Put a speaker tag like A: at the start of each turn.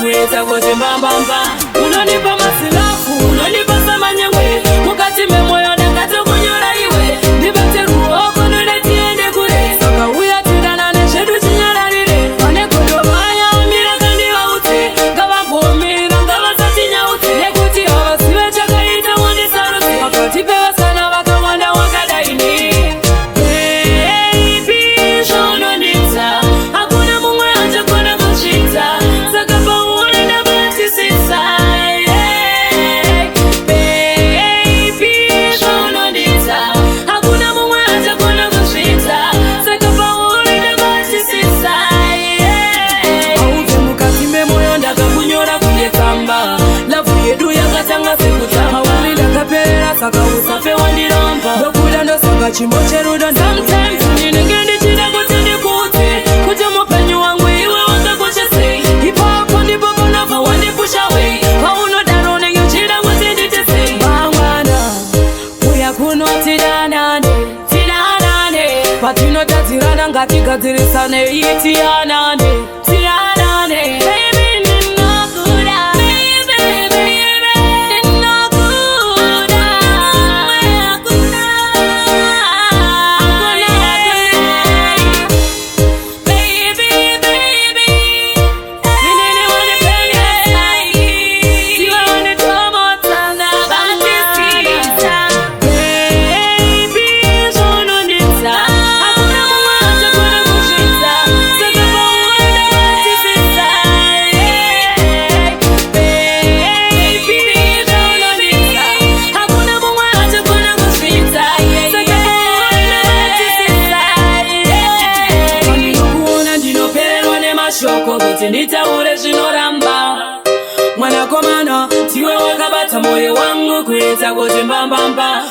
A: kuita kuti mbambamba. Unonipa masilafu, unonipa samanyangwe, mukati memoyo ndakati kunyora iwe. Ndibate ruoko nuletiende kure, saka uya tidana neshedu chinyararire. Ane kudobaya umira kandiwa uti, ngava mbomira ngava satinya uti. Nekuti hava siwe chakaita wandi saruti, wakati pewa sana waka wanda wakadaini. Baby, shono nita, hakuna mungwe anja kona kushita. Saka pa uone na bati sisa. Baby, shono nita, hakuna mungwe anja kona kushita. Saka pa uone na bati sisa. Auve mukati memoyo ndaka kunyora kuyekamba. Lavu yedu yakatanga sekuta. Mauli ndakaperera saka usafe wandiramba. Dokuda ndo saka chimbo cherudo. Sometimes ninengendi chida kuti ndikuti, kuti mupenyu wangu iwe wakakuchese. Ipapo ndipo kunava wandipusha we, paunodaro nenge uchida kuti nditese. Mangwana uya kuno tidanane, tidanane, patinotadzirana ngatigadzirisane itianane, tianane. Baby ninokuda, baby, baby, ninokuda. Hakuna, baby, baby, ninene wanipenda sahi, siwa wanitomotana batisiza. Baby, shono nita, hakuna mungwe anja kona kushita. Saka pa uone batisiza. Baby, shono nita, hakuna mungwe anja kona kushita. Saka pa uone batisiza. Ndinokuona ndinopererwa nemashoko kuti nditaure zvinoramba. Mwanakomana tiwe wakabata moyo wangu kuita kuti mbambamba.